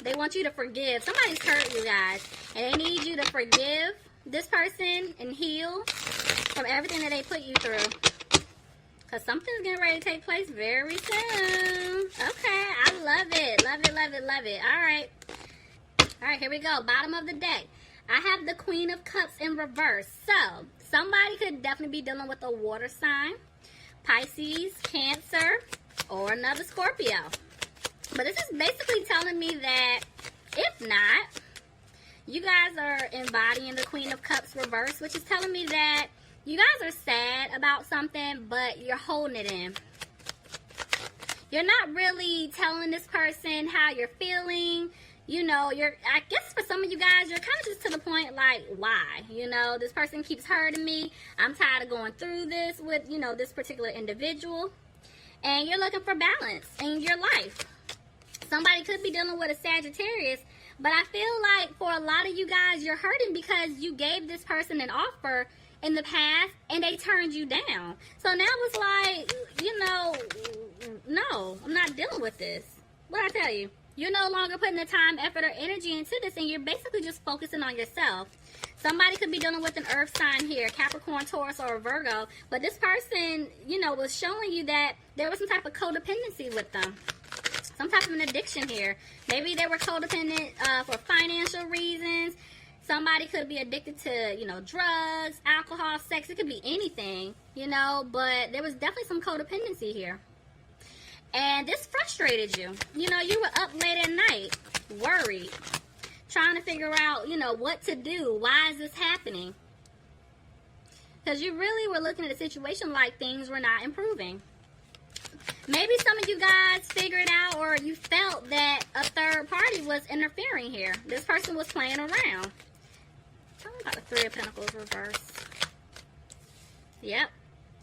They want you to forgive. Somebody's hurt you guys, and they need you to forgive this person and heal from everything that they put you through. Because something's getting ready to take place very soon. Okay, I love it. Love it, love it, love it. All right. All right, here we go. Bottom of the deck. I have the Queen of Cups in reverse. So, somebody could definitely be dealing with a water sign, Pisces, Cancer, or another Scorpio. But this is basically telling me that, if not, you guys are embodying the Queen of Cups reverse, which is telling me that you guys are sad about something, but you're holding it in. You're not really telling this person how you're feeling. You know, I guess for some of you guys, you're kind of just to the point like, why? You know, this person keeps hurting me. I'm tired of going through this with, you know, this particular individual. And you're looking for balance in your life. Somebody could be dealing with a Sagittarius, but I feel like for a lot of you guys, you're hurting because you gave this person an offer in the past and they turned you down. So now it's like, you know, no, I'm not dealing with this. What'd I tell you? You're no longer putting the time, effort, or energy into this, and you're basically just focusing on yourself. Somebody could be dealing with an earth sign here, Capricorn, Taurus, or a Virgo, but this person, you know, was showing you that there was some type of codependency with them. Some type of an addiction here. Maybe they were codependent for financial reasons. Somebody could be addicted to, you know, drugs, alcohol, sex. It could be anything, you know, but there was definitely some codependency here. And this frustrated you. You know, you were up late at night, worried, trying to figure out, you know, what to do. Why is this happening? Because you really were looking at a situation like things were not improving. Maybe some of you guys figured out or you felt that a third party was interfering here. This person was playing around. Tell me about the Three of Pentacles reverse. Yep.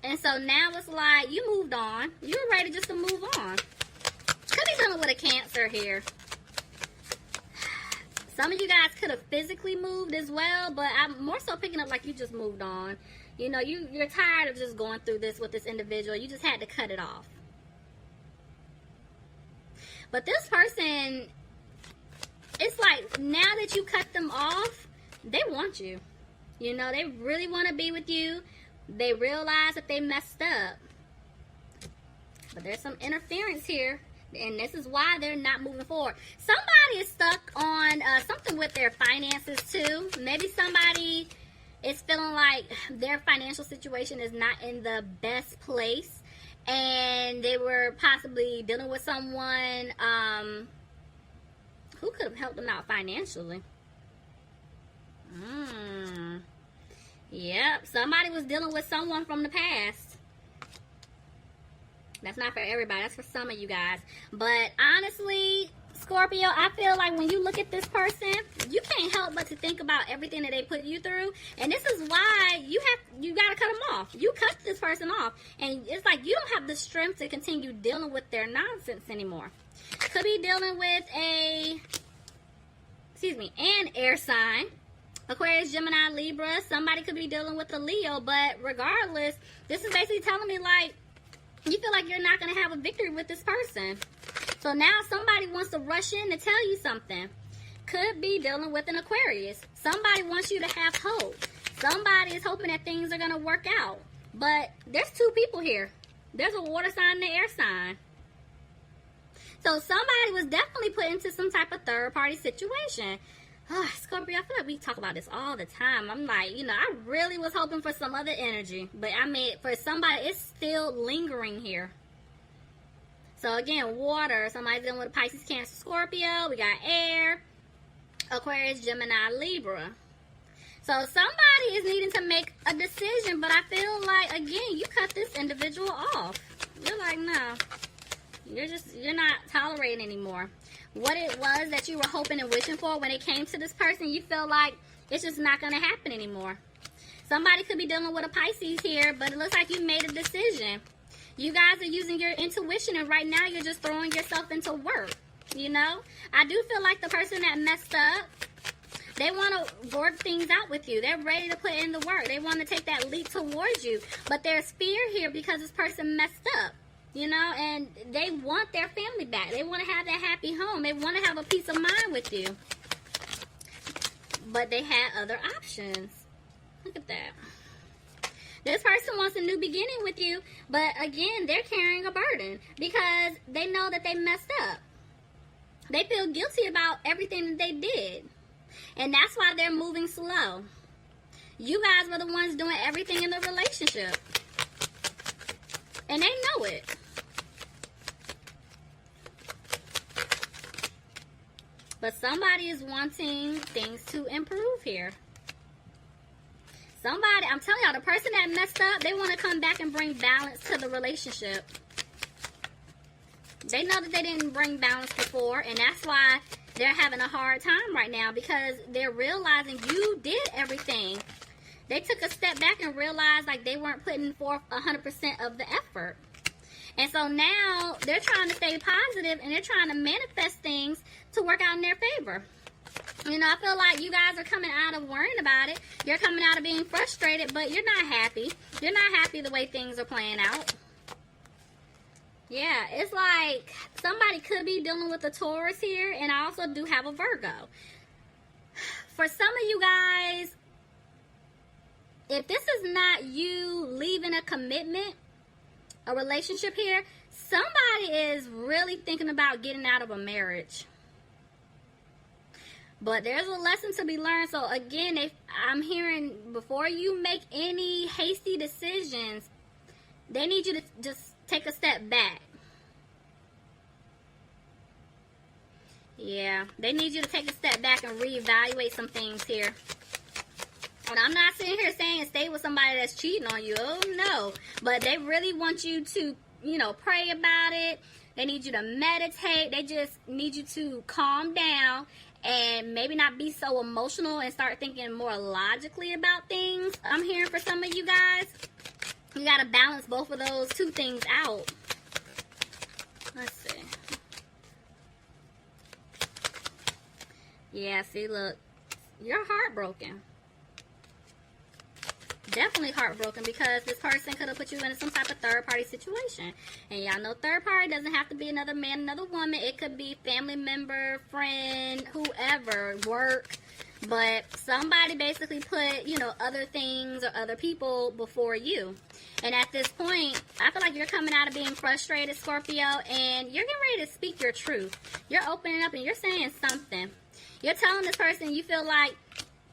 And so now it's like you moved on. You were ready just to move on. Could be dealing with a Cancer here. Some of you guys could have physically moved as well, but I'm more so picking up like you just moved on. You know, you're tired of just going through this with this individual. You just had to cut it off. But this person, it's like now that you cut them off, they want you. You know, they really want to be with you. They realize that they messed up. But there's some interference here. And this is why they're not moving forward. Somebody is stuck on something with their finances too. Maybe somebody is feeling like their financial situation is not in the best place. And they were possibly dealing with someone who could have helped them out financially. Yep, somebody was dealing with someone from the past. That's not for everybody. That's for some of you guys. But honestly, Scorpio, I feel like when you look at this person, you can't help but to think about everything that they put you through. And this is why you got to cut them off. You cut this person off. And it's like you don't have the strength to continue dealing with their nonsense anymore. Could be dealing with an air sign. Aquarius, Gemini, Libra. Somebody could be dealing with a Leo. But regardless, this is basically telling me like, you feel like you're not going to have a victory with this person. So now somebody wants to rush in to tell you something. Could be dealing with an Aquarius. Somebody wants you to have hope. Somebody is hoping that things are going to work out. But there's two people here. There's a water sign and an air sign. So somebody was definitely put into some type of third party situation. Oh, Scorpio, I feel like we talk about this all the time. I'm like, you know, I really was hoping for some other energy. But I mean, for somebody, it's still lingering here. So again, water. Somebody's dealing with Pisces, Cancer, Scorpio. We got air, Aquarius, Gemini, Libra. So somebody is needing to make a decision. But I feel like, again, you cut this individual off. You're like, no. You're not tolerating anymore. What it was that you were hoping and wishing for when it came to this person, you feel like it's just not going to happen anymore. Somebody could be dealing with a Pisces here, but it looks like you made a decision. You guys are using your intuition, and right now you're just throwing yourself into work, you know? I do feel like the person that messed up, they want to work things out with you. They're ready to put in the work. They want to take that leap towards you. But there's fear here because this person messed up. You know, and they want their family back. They want to have that happy home. They want to have a peace of mind with you. But they had other options. Look at that. This person wants a new beginning with you, but again, they're carrying a burden because they know that they messed up. They feel guilty about everything that they did. And that's why they're moving slow. You guys were the ones doing everything in the relationship. And they know it. But somebody is wanting things to improve here. Somebody, I'm telling y'all, the person that messed up, they want to come back and bring balance to the relationship. They know that they didn't bring balance before, and that's why they're having a hard time right now, because they're realizing you did everything. They took a step back and realized like they weren't putting forth 100% of the effort. And so now they're trying to stay positive and they're trying to manifest things to work out in their favor. You know, I feel like you guys are coming out of worrying about it. You're coming out of being frustrated, but you're not happy. You're not happy the way things are playing out. Yeah, it's like somebody could be dealing with a Taurus here, and I also do have a Virgo. For some of you guys, if this is not you leaving a commitment, a relationship here, somebody is really thinking about getting out of a marriage. But there's a lesson to be learned. So again, I'm hearing before you make any hasty decisions, they need you to just take a step back. Yeah, they need you to take a step back and reevaluate some things here. And I'm not sitting here saying stay with somebody that's cheating on you. Oh, no. But they really want you to, you know, pray about it. They need you to meditate. They just need you to calm down and maybe not be so emotional and start thinking more logically about things. I'm hearing for some of you guys, you got to balance both of those two things out. Let's see. Yeah, see, look. You're heartbroken. Definitely heartbroken because this person could have put you in some type of third-party situation. And y'all know third party doesn't have to be another man, another woman. It could be family member, friend, whoever, work. But somebody basically put, you know, other things or other people before you. And at this point, I feel like you're coming out of being frustrated, Scorpio, and you're getting ready to speak your truth. You're opening up and you're saying something. You're telling this person you feel like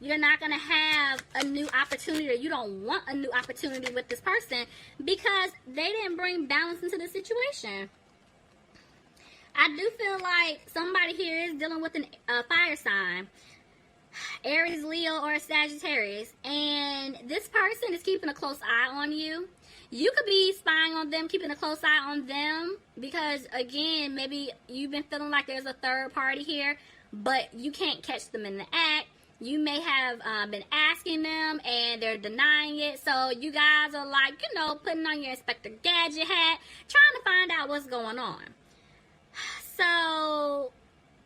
you're not going to have a new opportunity, or you don't want a new opportunity with this person because they didn't bring balance into the situation. I do feel like somebody here is dealing with a fire sign. Aries, Leo, or Sagittarius. And this person is keeping a close eye on you. You could be spying on them, keeping a close eye on them. Because, again, maybe you've been feeling like there's a third party here, but you can't catch them in the act. You may have been asking them and they're denying it. So you guys are like, you know, putting on your Inspector Gadget hat, trying to find out what's going on. So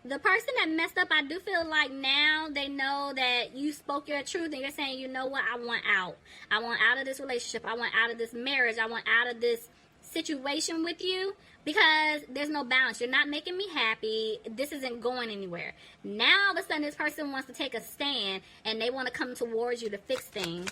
the person that messed up, I do feel like now they know that you spoke your truth and you're saying, you know what, I want out. I want out of this relationship. I want out of this marriage. I want out of this situation with you. Because there's no balance. You're not making me happy. This isn't going anywhere. Now, all of a sudden, this person wants to take a stand. And they want to come towards you to fix things.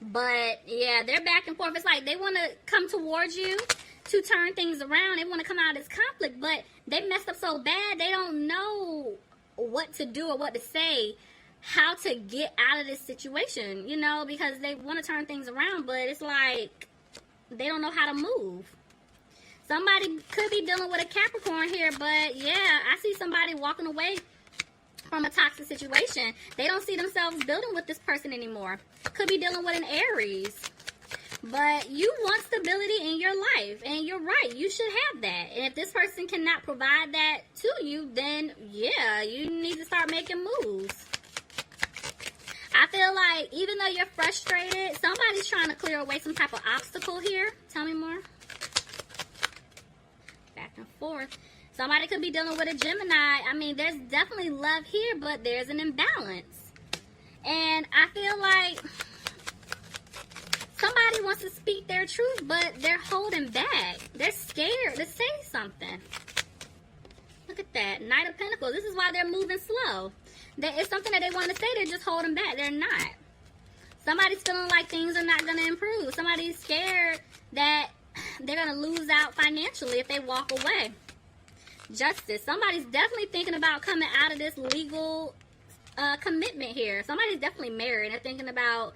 But, yeah, they're back and forth. It's like they want to come towards you to turn things around. They want to come out of this conflict. But they messed up so bad, they don't know what to do or what to say. How to get out of this situation. You know, because they want to turn things around. But it's like they don't know how to move. Somebody could be dealing with a Capricorn here, but yeah, I see somebody walking away from a toxic situation. They don't see themselves building with this person anymore. Could be dealing with an Aries. But you want stability in your life, and you're right, you should have that. And if this person cannot provide that to you, then yeah, you need to start making moves. I feel like even though you're frustrated, somebody's trying to clear away some type of obstacle here. Tell me more. Back and forth. Somebody could be dealing with a Gemini. I mean, there's definitely love here, but there's an imbalance. And I feel like somebody Somebody wants to speak their truth, but they're holding back. They're scared to say something. Look at that. Knight of Pentacles. This is why they're moving slow. It's something that they want to say. They're just holding back. They're not. Somebody's feeling like things are not going to improve. Somebody's scared that they're going to lose out financially if they walk away. Justice. Somebody's definitely thinking about coming out of this legal commitment here. Somebody's definitely married. They're thinking about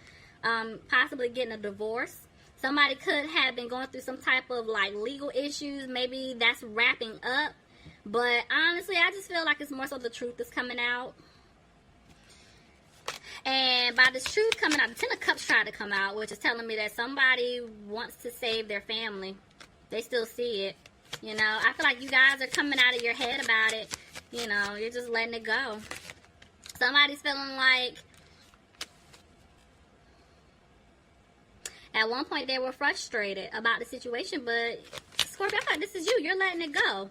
possibly getting a divorce. Somebody could have been going through some type of like legal issues. Maybe that's wrapping up. But honestly, I just feel like it's more so the truth is coming out. And by this truth coming out, the Ten of Cups tried to come out, which is telling me that somebody wants to save their family. They still see it. You know, I feel like you guys are coming out of your head about it. You know, you're just letting it go. Somebody's feeling like at one point they were frustrated about the situation, but Scorpio, I thought this is you. You're letting it go.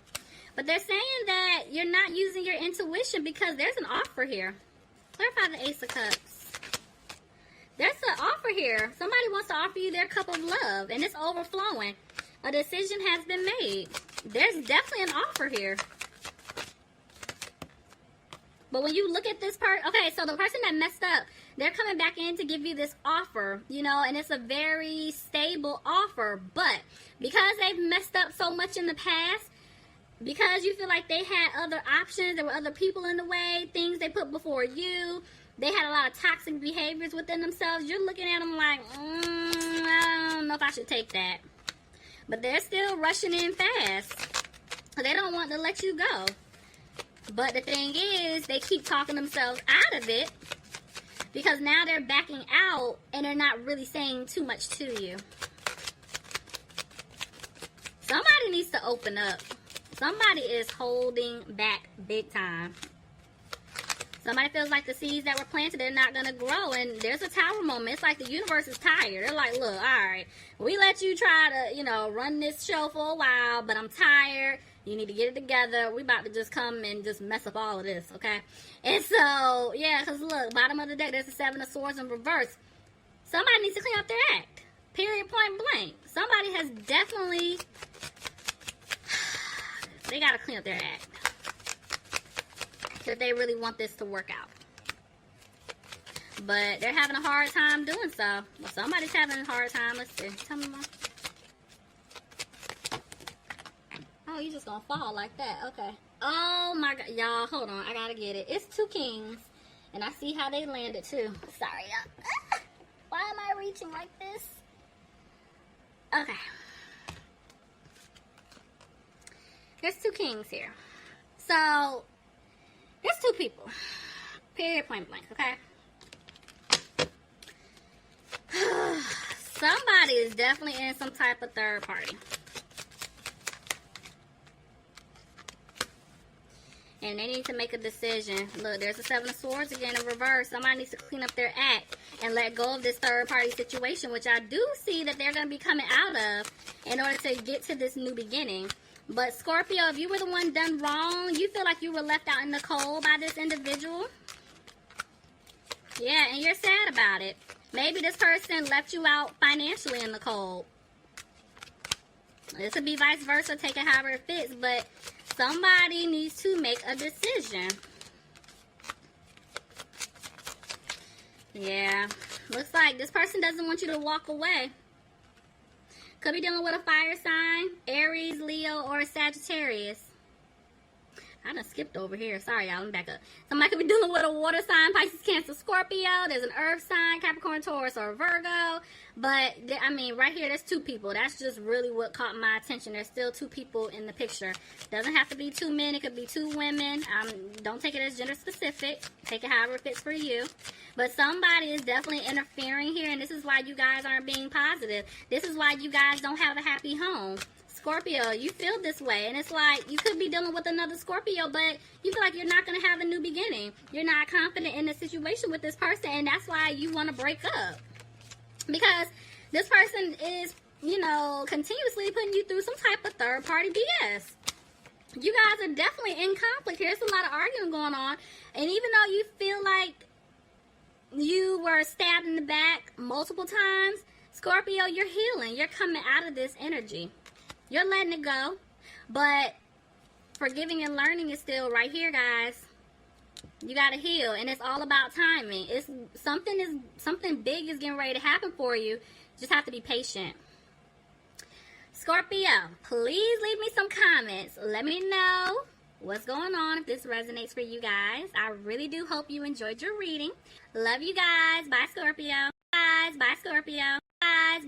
But they're saying that you're not using your intuition because there's an offer here. Clarify the Ace of Cups. There's an offer here. Somebody wants to offer you their cup of love, and it's overflowing. A decision has been made. There's definitely an offer here. But when you look at this part, okay, so the person that messed up, they're coming back in to give you this offer, you know, and it's a very stable offer. But because they've messed up so much in the past, because you feel like they had other options, there were other people in the way, things they put before you, they had a lot of toxic behaviors within themselves, you're looking at them like, I don't know if I should take that. But they're still rushing in fast. They don't want to let you go. But the thing is, they keep talking themselves out of it because now they're backing out and they're not really saying too much to you. Somebody needs to open up. Somebody is holding back big time. Somebody feels like the seeds that were planted, they're not going to grow. And there's a tower moment. It's like the universe is tired. They're like, look, all right, we let you try to, you know, run this show for a while, but I'm tired. You need to get it together. We about to just come and just mess up all of this, okay? And so, yeah, because look, bottom of the deck, there's the Seven of Swords in reverse. Somebody needs to clean up their act. Period, point blank. Somebody has definitely... They got to clean up their act. If they really want this to work out. But they're having a hard time doing so. Well, somebody's having a hard time. Let's see. Tell me more. Oh, you just gonna fall like that. Okay. Oh my God. Y'all, hold on. I gotta get it. It's two kings. And I see how they landed too. Sorry, y'all. Why am I reaching like this? Okay. There's two kings here. So, there's two people. Period, point blank, okay? Somebody is definitely in some type of third party. And they need to make a decision. Look, there's the Seven of Swords again in reverse. Somebody needs to clean up their act and let go of this third party situation, which I do see that they're going to be coming out of in order to get to this new beginning. But Scorpio, if you were the one done wrong, you feel like you were left out in the cold by this individual. Yeah, and you're sad about it. Maybe this person left you out financially in the cold. This could be vice versa, take it however it fits, but somebody needs to make a decision. Yeah, looks like this person doesn't want you to walk away. Could be dealing with a fire sign, Aries, Leo, or Sagittarius. I done skipped over here. Sorry, y'all. Let me back up. Somebody could be dealing with a water sign, Pisces, Cancer, Scorpio. There's an earth sign, Capricorn, Taurus, or Virgo. But, I mean, right here, there's two people. That's just really what caught my attention. There's still two people in the picture. Doesn't have to be two men. It could be two women. Don't take it as gender specific. Take it however it fits for you. But somebody is definitely interfering here, and this is why you guys aren't being positive. This is why you guys don't have a happy home. Scorpio, you feel this way, and it's like you could be dealing with another Scorpio, but you feel like you're not going to have a new beginning. You're not confident in the situation with this person, and that's why you want to break up. Because this person is, you know, continuously putting you through some type of third-party BS. You guys are definitely in conflict here. There's a lot of arguing going on, and even though you feel like you were stabbed in the back multiple times, Scorpio, you're healing. You're coming out of this energy. You're letting it go. But forgiving and learning is still right here, guys. You got to heal. And it's all about timing. Something big is getting ready to happen for you. Just have to be patient. Scorpio, please leave me some comments. Let me know what's going on, if this resonates for you guys. I really do hope you enjoyed your reading. Love you guys. Bye, Scorpio. Bye, Scorpio. Bye.